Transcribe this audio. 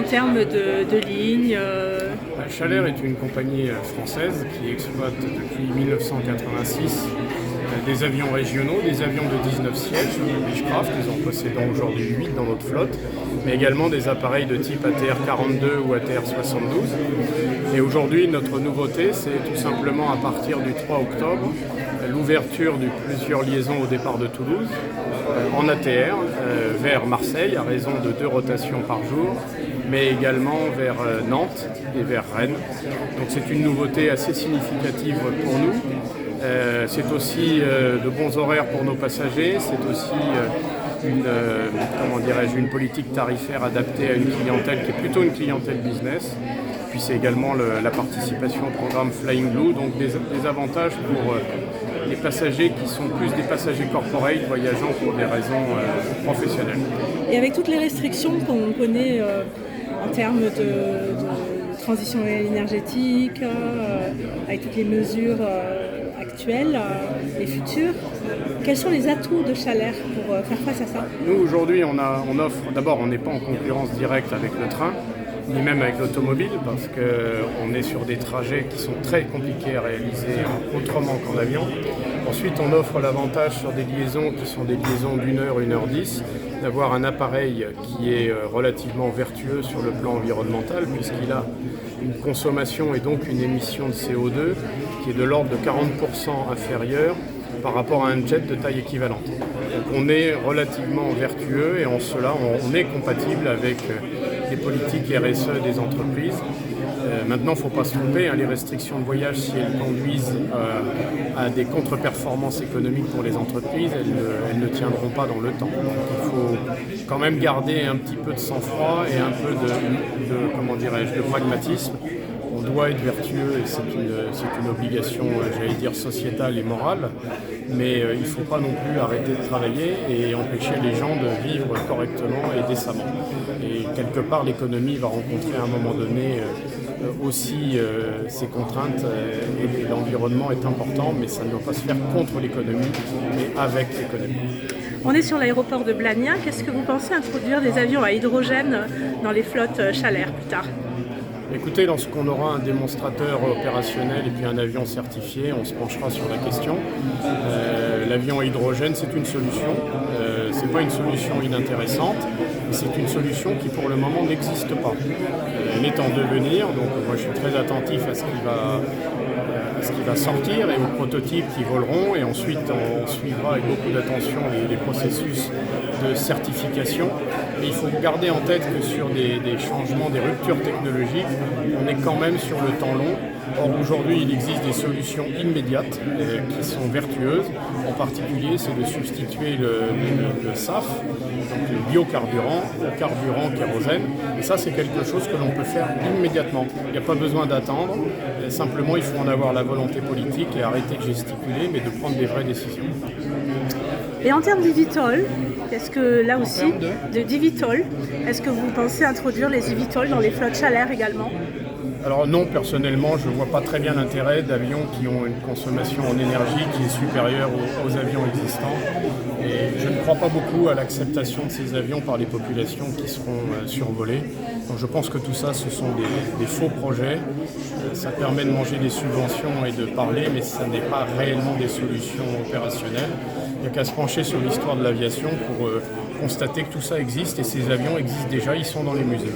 en termes de lignes Chalair est une compagnie française qui exploite depuis 1986 des avions régionaux, des avions de 19 sièges, Beechcraft, nous en possédons aujourd'hui 8 dans notre flotte, mais également des appareils de type ATR-42 ou ATR-72. Et aujourd'hui, notre nouveauté, c'est tout simplement à partir du 3 octobre, l'ouverture de plusieurs liaisons au départ de Toulouse, en ATR, vers Marseille, à raison de 2 rotations par jour, mais également vers Nantes et vers Rennes. Donc c'est une nouveauté assez significative pour nous. C'est aussi de bons horaires pour nos passagers, c'est aussi une politique tarifaire adaptée à une clientèle qui est plutôt une clientèle business. Puis c'est également la participation au programme Flying Blue, donc des avantages pour les passagers qui sont plus des passagers corporate voyageant pour des raisons professionnelles. Et avec toutes les restrictions qu'on connaît en termes de transition énergétique, avec toutes les mesures actuelles et futures, quels sont les atouts de Chalair pour faire face à ça? Nous aujourd'hui on offre, d'abord on n'est pas en concurrence directe avec le train, ni même avec l'automobile, parce qu'on est sur des trajets qui sont très compliqués à réaliser autrement qu'en avion. Ensuite, on offre l'avantage sur des liaisons qui sont des liaisons d'1 heure, 1h10, d'avoir un appareil qui est relativement vertueux sur le plan environnemental, puisqu'il a une consommation et donc une émission de CO2 qui est de l'ordre de 40% inférieure par rapport à un jet de taille équivalente. Donc on est relativement vertueux et en cela on est compatible avec les politiques RSE des entreprises. Maintenant, il ne faut pas se tromper, les restrictions de voyage, si elles conduisent à des contre-performances économiques pour les entreprises, elles ne tiendront pas dans le temps. Donc il faut quand même garder un petit peu de sang-froid et un peu de pragmatisme. On doit être vertueux et c'est une obligation, j'allais dire, sociétale et morale, mais il ne faut pas non plus arrêter de travailler et empêcher les gens de vivre correctement et décemment. Et quelque part, l'économie va rencontrer à un moment donné aussi ces contraintes et l'environnement est important, mais ça ne doit pas se faire contre l'économie, mais avec l'économie. On est sur l'aéroport de Blagnac. Qu'est-ce que vous pensez introduire des avions à hydrogène dans les flottes Chalair plus tard? Écoutez, lorsqu'on aura un démonstrateur opérationnel et puis un avion certifié, on se penchera sur la question. L'avion à hydrogène, c'est une solution. Ce n'est pas une solution inintéressante, mais c'est une solution qui pour le moment n'existe pas. Elle est en devenir, donc moi je suis très attentif à ce qui va sortir et aux prototypes qui voleront, et ensuite on suivra avec beaucoup d'attention les processus de certification. Mais il faut garder en tête que sur des changements, des ruptures technologiques, on est quand même sur le temps long. Or aujourd'hui il existe des solutions immédiates qui sont vertueuses. En particulier c'est de substituer le SAF, donc le biocarburant, au carburant kérosène. Et ça c'est quelque chose que l'on peut faire immédiatement. Il n'y a pas besoin d'attendre, simplement il faut en avoir la volonté politique et arrêter de gesticuler, mais de prendre des vraies décisions. Et en termes d'eVTOL, est-ce que là aussi, d'eVTOL, est-ce que vous pensez introduire les eVTOL dans les flottes Chalair également? Alors non, personnellement, je ne vois pas très bien l'intérêt d'avions qui ont une consommation en énergie qui est supérieure aux avions existants. Et je ne crois pas beaucoup à l'acceptation de ces avions par les populations qui seront survolées. Donc je pense que tout ça, ce sont des faux projets. Ça permet de manger des subventions et de parler, mais ça n'est pas réellement des solutions opérationnelles. Il n'y a qu'à se pencher sur l'histoire de l'aviation pour constater que tout ça existe et ces avions existent déjà, ils sont dans les musées.